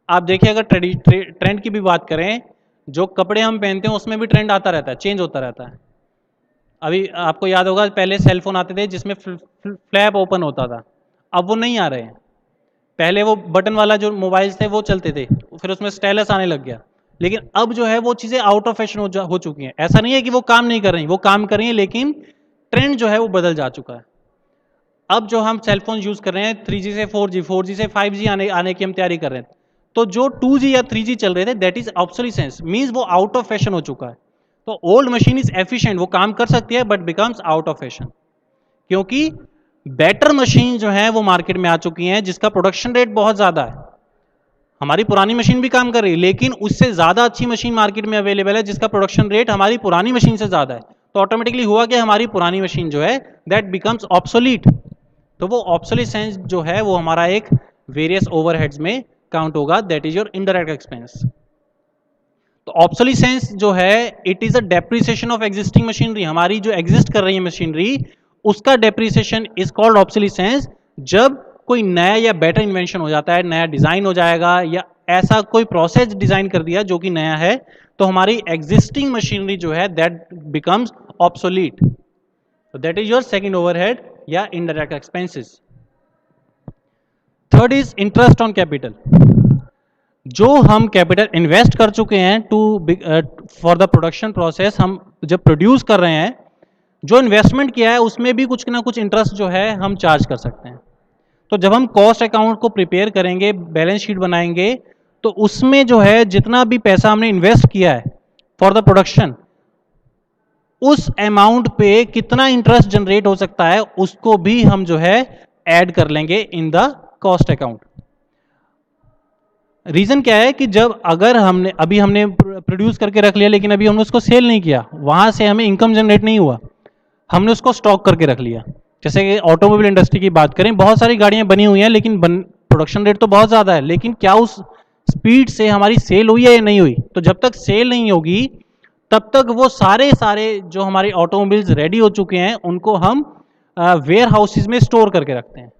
आप देखिए, अगर ट्रेंड की भी बात करें, जो कपड़े हम पहनते हैं उसमें भी ट्रेंड आता रहता है, चेंज होता रहता है। अभी आपको याद होगा पहले सेलफोन आते थे जिसमें फ्लैप ओपन होता था, अब वो नहीं आ रहे हैं। पहले वो बटन वाला जो मोबाइल्स थे वो चलते थे, फिर उसमें स्टाइलस आने लग गया, लेकिन अब जो है वो चीज़ें आउट ऑफ फैशन हो चुकी हैं। ऐसा नहीं है कि वो काम नहीं कर रही, वो काम कर रही हैं, लेकिन ट्रेंड जो है वो बदल जा चुका है। अब जो हम सेलफोन यूज़ कर रहे हैं 3G से 4G, 4G से 5G आने की हम तैयारी कर रहे हैं, तो जो 2G या 3G चल रहे थे दैट इज ऑब्सोलिसेंस, मीन्स वो आउट ऑफ फैशन हो चुका है। तो ओल्ड मशीन इज एफिशिएंट, वो काम कर सकती है but becomes out of fashion, क्योंकि बेटर मशीन जो है वो मार्केट में आ चुकी हैं जिसका प्रोडक्शन रेट बहुत ज़्यादा है। हमारी पुरानी मशीन भी काम कर रही है, लेकिन उससे ज़्यादा अच्छी मशीन मार्केट में अवेलेबल है जिसका प्रोडक्शन रेट हमारी पुरानी मशीन से ज़्यादा है। तो ऑटोमेटिकली हुआ कि हमारी पुरानी मशीन जो है दैट बिकम्स ऑब्सोलीट। तो वो ऑब्सोलिसेंस जो है वो हमारा एक वेरियस ओवरहेड्स में काउंट होगा, that is your indirect expense. तो ऑब्सोलिसेंस जो है it is a depreciation of existing machinery. हमारी जो एग्जिस्ट कर रही है मशीनरी उसका डेप्रिसिएशन इज कॉल्ड ऑब्सोलिसेंस। जब कोई नया या बेटर इन्वेंशन हो जाता है, नया डिजाइन हो जाएगा या ऐसा कोई प्रोसेस डिजाइन कर दिया जो कि नया है, तो हमारी एग्जिस्टिंग मशीनरी जो है that becomes obsolete. That is your second overhead या indirect expenses. Third is interest on capital. जो हम कैपिटल इन्वेस्ट कर चुके हैं to for the production process, हम जब प्रोड्यूस कर रहे हैं, जो इन्वेस्टमेंट किया है उसमें भी कुछ ना कुछ इंटरेस्ट जो है हम चार्ज कर सकते हैं। तो जब हम कॉस्ट अकाउंट को प्रिपेयर करेंगे, बैलेंस शीट बनाएंगे, तो उसमें जो है जितना भी पैसा हमने इन्वेस्ट किया है फॉर द प्रोडक्शन, उस अमाउंट पे कितना इंटरेस्ट जनरेट हो सकता है उसको भी हम जो है ऐड कर लेंगे in the cost account. Reason क्या है कि जब अगर हमने प्रोड्यूस करके रख लिया लेकिन अभी हमने उसको सेल नहीं किया, वहां से हमें इनकम जनरेट नहीं हुआ, हमने उसको स्टॉक करके रख लिया। जैसे कि ऑटोमोबाइल इंडस्ट्री की बात करें, बहुत सारी गाड़ियां बनी हुई हैं लेकिन प्रोडक्शन रेट तो बहुत ज़्यादा है, लेकिन क्या उस स्पीड से हमारी सेल हुई है या नहीं हुई? तो जब तक सेल नहीं होगी तब तक वो सारे जो हमारे ऑटोमोबाइल्स रेडी हो चुके हैं उनको हम वेयर हाउसेज में स्टोर करके रखते हैं।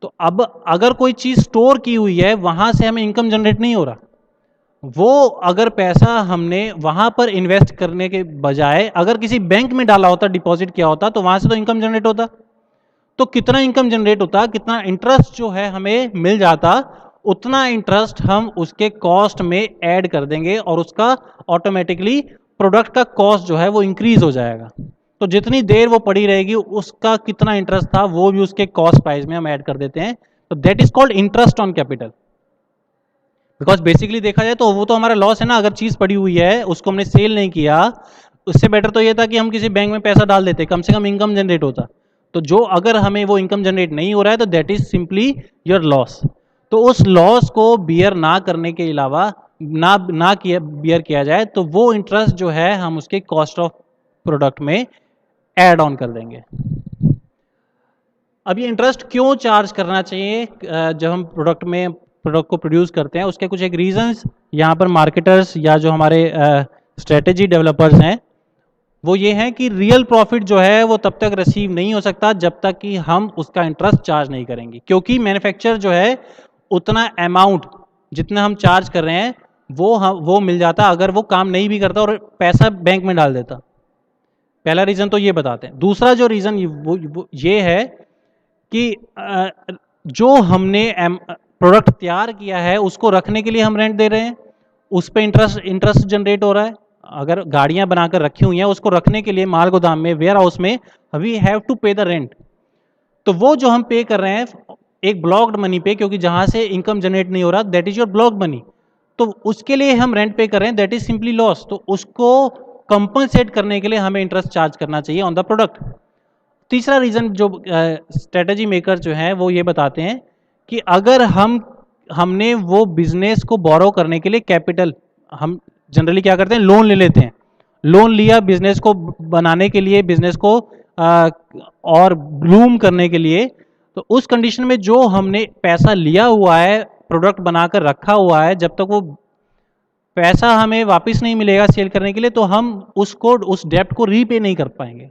तो अब अगर कोई चीज़ स्टोर की हुई है वहां से हमें इनकम जनरेट नहीं हो रहा, वो अगर पैसा हमने वहां पर इन्वेस्ट करने के बजाय अगर किसी बैंक में डाला होता, डिपॉजिट किया होता, तो वहां से तो इनकम जनरेट होता। तो कितना इनकम जनरेट होता, कितना इंटरेस्ट जो है हमें मिल जाता, उतना इंटरेस्ट हम उसके कॉस्ट में ऐड कर देंगे और उसका ऑटोमेटिकली प्रोडक्ट का कॉस्ट जो है वो इंक्रीज हो जाएगा। तो जितनी देर वो पड़ी रहेगी उसका कितना इंटरेस्ट था वो भी उसके कॉस्ट प्राइस में हम ऐड कर देते हैं। तो that is called interest on capital. Because basically देखा जाए तो वो तो हमारा लॉस है ना, अगर चीज पड़ी हुई है उसको हमने सेल नहीं किया, उससे बेटर तो ये था कि हम किसी बैंक में पैसा डाल देते, कम से कम इनकम जनरेट होता। तो जो अगर हमें वो इनकम जनरेट नहीं हो रहा है तो that is simply your loss. तो उस लॉस को बियर ना करने के अलावा बियर किया जाए तो वो इंटरेस्ट जो है हम उसके कॉस्ट ऑफ प्रोडक्ट में ऐड ऑन कर देंगे। अब ये इंटरेस्ट क्यों चार्ज करना चाहिए जब हम प्रोडक्ट को प्रोड्यूस करते हैं, उसके कुछ एक रीजंस यहाँ पर मार्केटर्स या जो हमारे स्ट्रेटेजी डेवलपर्स हैं वो ये है कि रियल प्रॉफिट जो है वो तब तक रिसीव नहीं हो सकता जब तक कि हम उसका इंटरेस्ट चार्ज नहीं करेंगे, क्योंकि मैन्युफैक्चरर जो है उतना अमाउंट जितना हम चार्ज कर रहे हैं वो मिल जाता अगर वो काम नहीं भी करता और पैसा बैंक में डाल देता। पहला रीज़न तो ये बताते हैं। दूसरा जो रीज़न वो ये है कि जो हमने प्रोडक्ट तैयार किया है उसको रखने के लिए हम रेंट दे रहे हैं, उस पर इंटरेस्ट जनरेट हो रहा है। अगर गाड़ियां बनाकर रखी हुई हैं उसको रखने के लिए माल गोदाम में, वेयर हाउस में, वी हैव टू पे द रेंट। तो वो जो हम पे कर रहे हैं एक ब्लॉक्ड मनी पे, क्योंकि जहां से इनकम जनरेट नहीं हो रहा, that is your blocked money. तो उसके लिए हम रेंट पे कर रहे हैं, दैट इज सिंपली लॉस। तो उसको कंपनसेट करने के लिए हमें इंटरेस्ट चार्ज करना चाहिए ऑन द प्रोडक्ट। तीसरा रीजन जो स्ट्रेटजी मेकर जो है वो ये बताते हैं कि अगर हमने वो बिजनेस को बोरो करने के लिए कैपिटल, हम जनरली क्या करते हैं, लोन ले लेते हैं। लोन लिया बिजनेस को बनाने के लिए, बिजनेस को और ब्लूम करने के लिए, तो उस कंडीशन में जो हमने पैसा लिया हुआ है, प्रोडक्ट बनाकर रखा हुआ है, जब तक वो पैसा हमें वापस नहीं मिलेगा सेल करने के लिए, तो हम उसको, उस डेप्ट को रीपे नहीं कर पाएंगे।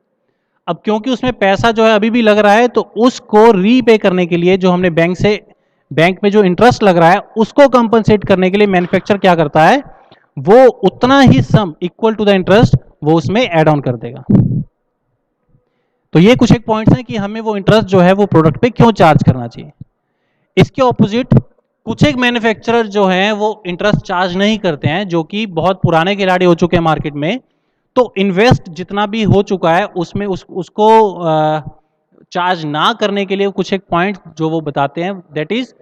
अब क्योंकि उसमें पैसा जो है अभी भी लग रहा है, तो उसको रीपे करने के लिए जो हमने बैंक में जो इंटरेस्ट लग रहा है उसको कंपनसेट करने के लिए मैन्युफैक्चरर क्या करता है, वो उतना ही sum equal to the interest वो उसमें ऐड ऑन कर देगा। तो ये कुछ एक पॉइंट्स हैं कि हमें वो इंटरेस्ट जो है वो प्रोडक्ट पे क्यों चार्ज करना चाहिए। इसके ऑपोजिट कुछ एक मैन्युफैक्चरर जो हैं वो इंटरेस्ट चार्ज नहीं करते हैं, जो कि बहुत पुराने खिलाड़ी हो चुके हैं मार्केट में। तो इन्वेस्ट जितना भी हो चुका है उसमें उसको चार्ज ना करने के लिए कुछ एक पॉइंट जो वो बताते हैं, दैट इज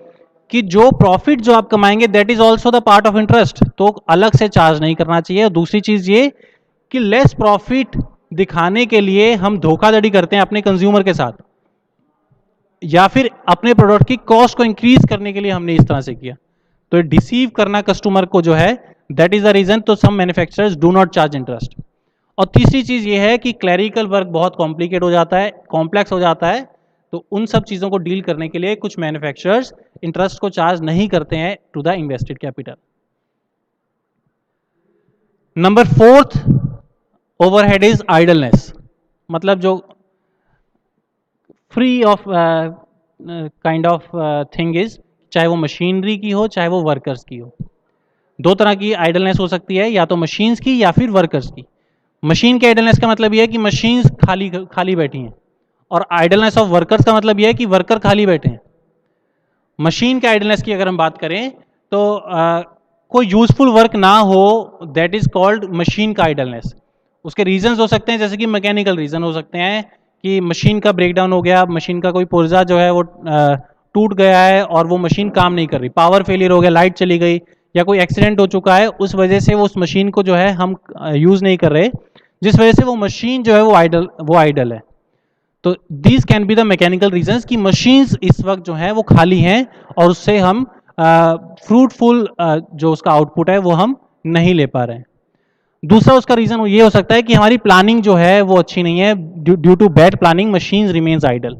कि जो प्रॉफिट जो आप कमाएंगे that is also the part of interest, तो अलग से चार्ज नहीं करना चाहिए। और दूसरी चीज ये कि लेस प्रॉफिट दिखाने के लिए हम धोखाधड़ी करते हैं अपने कंज्यूमर के साथ, या फिर अपने प्रोडक्ट की कॉस्ट को इंक्रीज करने के लिए हमने इस तरह से किया। तो डिसीव करना कस्टमर को जो है, दैट इज द रीजन। तो some manufacturers do not charge interest. और तीसरी चीज ये है कि क्लरिकल वर्क बहुत कॉम्प्लिकेट हो जाता है, कॉम्प्लेक्स हो जाता है, तो उन सब चीजों को डील करने के लिए कुछ मैन्युफैक्चरर्स इंटरेस्ट को चार्ज नहीं करते हैं to the invested capital. Number fourth overhead is idleness, मतलब जो free of kind of thing is, चाहे वो मशीनरी की हो चाहे वो वर्कर्स की हो। दो तरह की आइडलनेस हो सकती है, या तो मशीन्स की या फिर वर्कर्स की। मशीन के आइडलनेस का मतलब यह है कि मशीन्स खाली बैठी हैं, और आइडलनेस ऑफ वर्कर्स का मतलब यह है कि वर्कर खाली बैठे हैं। मशीन के आइडलनेस की अगर हम बात करें तो कोई यूजफुल वर्क ना हो, दैट इज कॉल्ड मशीन का आइडलनेस। उसके रीजंस हो सकते हैं, जैसे कि मैकेनिकल रीजन हो सकते हैं कि मशीन का ब्रेकडाउन हो गया, मशीन का कोई पुर्जा जो है वो टूट गया है और वो मशीन काम नहीं कर रही, पावर फेलियर हो गया, लाइट चली गई, या कोई एक्सीडेंट हो चुका है, उस वजह से वो उस मशीन को जो है हम यूज नहीं कर रहे, जिस वजह से वो मशीन जो है वो आइडल है। तो these can be the mechanical reasons कि मशीन्स इस वक्त जो है वो खाली हैं और उससे हम फ्रूटफुल जो उसका आउटपुट है वो हम नहीं ले पा रहे हैं। दूसरा उसका रीजन ये हो सकता है कि हमारी प्लानिंग जो है वो अच्छी नहीं है, due to bad planning machines remains idle.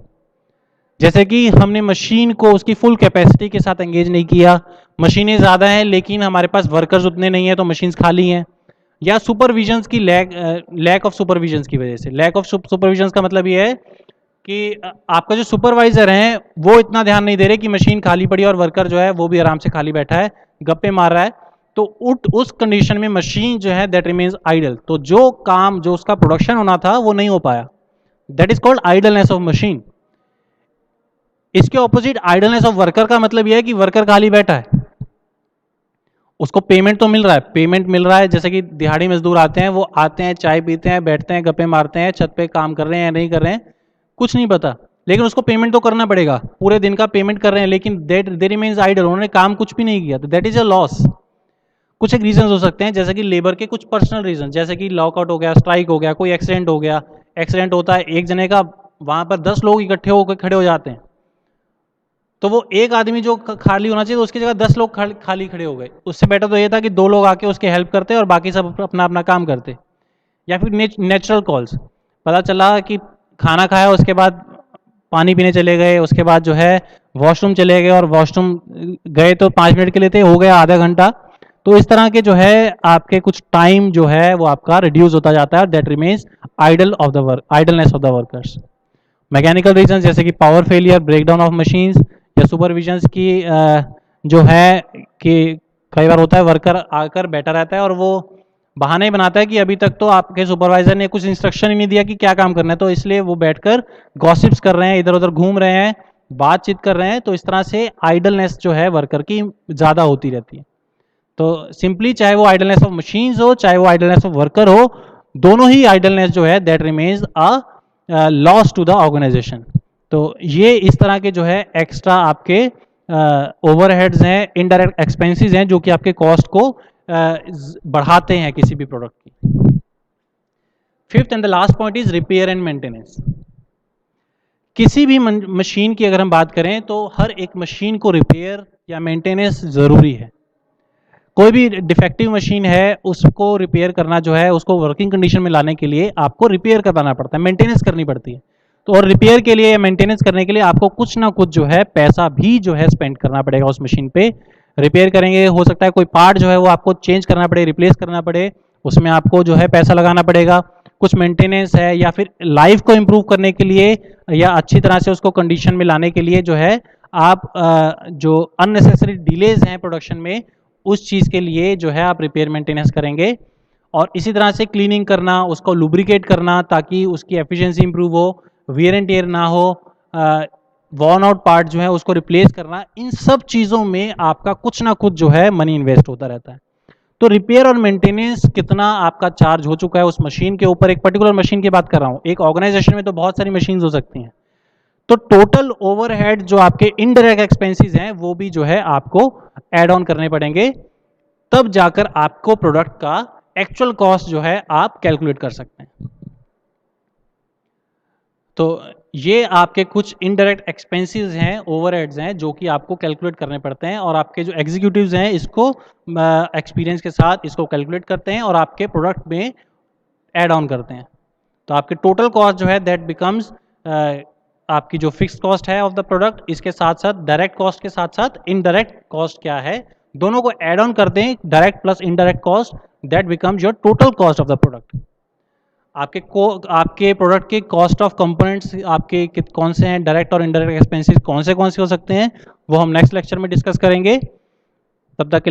जैसे कि हमने मशीन को उसकी फुल कैपेसिटी के साथ एंगेज नहीं किया, मशीनें ज़्यादा हैं लेकिन हमारे पास वर्कर्स उतने नहीं हैं तो मशीन्स खाली हैं, या सुपरविजन्स की लैक ऑफ सुपरविजन्स की वजह से। लैक ऑफ सुपरविजन्स का मतलब ये है कि आपका जो सुपरवाइजर है वो इतना ध्यान नहीं दे रहे कि मशीन खाली पड़ी और वर्कर जो है वो भी आराम से खाली बैठा है, गप्पे मार रहा है, तो उस कंडीशन में मशीन जो है दैट रिमेन्स आइडल। तो जो काम जो उसका प्रोडक्शन होना था वो नहीं हो पाया, that is called idleness of machine. इसके ऑपोजिट आइडलनेस ऑफ वर्कर का मतलब यह है कि वर्कर खाली बैठा है, उसको पेमेंट तो मिल रहा है, जैसे कि दिहाड़ी मजदूर आते हैं, वो आते हैं, चाय पीते हैं, बैठते हैं, गप्पे मारते हैं, छत पे काम कर रहे हैं या नहीं कर रहे हैं कुछ नहीं पता, लेकिन उसको पेमेंट तो करना पड़ेगा, पूरे दिन का पेमेंट कर रहे हैं, लेकिन दे रिमेन्स आइडल, उन्होंने काम कुछ भी नहीं किया, तो दैट इज अ लॉस। कुछ एक रीजन हो सकते हैं, जैसे कि लेबर के कुछ पर्सनल रीजन, जैसे कि लॉकआउट हो गया, स्ट्राइक हो गया, कोई एक्सीडेंट हो गया। एक्सीडेंट होता है एक जने का, वहां पर 10 लोग इकट्ठे होकर खड़े हो जाते हैं, तो वो एक आदमी जो खाली होना चाहिए तो उसकी जगह 10 लोग खाली खड़े हो गए। उससे बेटर तो ये था कि 2 लोग आके उसके हेल्प करते और बाकी सब अपना अपना काम करते। या फिर नेचुरल कॉल्स, पता चला कि खाना खाया उसके बाद पानी पीने चले गए, उसके बाद जो है वॉशरूम चले गए, और वॉशरूम गए तो 5 मिनट के लिए थे, हो गया आधा घंटा। तो इस तरह के जो है आपके कुछ टाइम जो है वो आपका रिड्यूस होता जाता है, that remains idleness of the workers. Mechanical reason जैसे कि power failure, breakdown of machines, या सुपरविजन्स की जो है कि कई बार होता है वर्कर आकर बैठा रहता है और वो बहाने बनाता है कि अभी तक तो आपके सुपरवाइजर ने कुछ इंस्ट्रक्शन ही नहीं दिया कि क्या काम करना है, तो इसलिए वो बैठकर गॉसिप्स कर रहे हैं, इधर उधर घूम रहे हैं, बातचीत कर रहे हैं। तो इस तरह से आइडलनेस जो है वर्कर की ज़्यादा होती रहती है। तो सिंपली चाहे वो आइडलनेस ऑफ मशीन्स हो चाहे वो आइडलनेस ऑफ वर्कर हो, दोनों ही आइडलनेस जो है that remains a loss to the organisation. तो ये इस तरह के जो है एक्स्ट्रा आपके ओवरहेड्स हैं, इनडायरेक्ट एक्सपेंसेस हैं जो कि आपके कॉस्ट को बढ़ाते हैं किसी भी प्रोडक्ट की। Fifth and the last point is repair and maintenance. किसी भी मशीन की अगर हम बात करें तो हर एक मशीन को रिपेयर या मेंटेनेंस ज़रूरी है। कोई भी डिफेक्टिव मशीन है उसको रिपेयर करना जो है, उसको वर्किंग कंडीशन में लाने के लिए आपको रिपेयर करवाना पड़ता है, मेंटेनेंस करनी पड़ती है। तो और रिपेयर के लिए या मेंटेनेंस करने के लिए आपको कुछ ना कुछ जो है पैसा भी जो है स्पेंड करना पड़ेगा उस मशीन पे। रिपेयर करेंगे, हो सकता है कोई पार्ट जो है वो आपको चेंज करना पड़े, रिप्लेस करना पड़े, उसमें आपको जो है पैसा लगाना पड़ेगा। कुछ मेंटेनेंस है या फिर लाइफ को इम्प्रूव करने के लिए या अच्छी तरह से उसको कंडीशन में लाने के लिए जो है आप जो अननेसेसरी डिलेज हैं प्रोडक्शन में, उस चीज़ के लिए जो है आप रिपेयर मेंटेनेंस करेंगे। और इसी तरह से क्लीनिंग करना, उसको लुब्रिकेट करना ताकि उसकी एफिशिएंसी इंप्रूव हो, वियर एंड टेयर ना हो, वॉर्न आउट पार्ट जो है उसको रिप्लेस करना, इन सब चीज़ों में आपका कुछ ना कुछ जो है मनी इन्वेस्ट होता रहता है। तो रिपेयर और मेंटेनेंस कितना आपका चार्ज हो चुका है उस मशीन के ऊपर, एक पर्टिकुलर मशीन की बात कर रहा हूँ, एक ऑर्गेनाइजेशन में तो बहुत सारी मशीन हो सकती हैं। तो टोटल ओवरहेड जो आपके इनडायरेक्ट एक्सपेंसेस हैं वो भी जो है आपको ऐड ऑन करने पड़ेंगे, तब जाकर आपको प्रोडक्ट का एक्चुअल कॉस्ट जो है आप कैलकुलेट कर सकते हैं। तो ये आपके कुछ इनडायरेक्ट एक्सपेंसेस हैं, ओवरहेड्स हैं जो कि आपको कैलकुलेट करने पड़ते हैं, और आपके जो एग्जीक्यूटिव्स हैं इसको एक्सपीरियंस के साथ इसको कैलकुलेट करते हैं और आपके प्रोडक्ट में ऐड ऑन करते हैं। तो आपके टोटल कॉस्ट जो है दैट बिकम्स आपकी जो फिक्स कॉस्ट है ऑफ द प्रोडक्ट, इसके साथ साथ डायरेक्ट कॉस्ट के साथ साथ इनडायरेक्ट कॉस्ट क्या है, दोनों को ऐड ऑन करते हैं, direct plus indirect cost, that becomes your total cost of the product. आपके प्रोडक्ट के कॉस्ट ऑफ कंपोनेंट्स आपके कौन से हैं, डायरेक्ट और इनडायरेक्ट एक्सपेंसेस कौन से हो सकते हैं, वो हम नेक्स्ट लेक्चर में डिस्कस करेंगे। तब तक के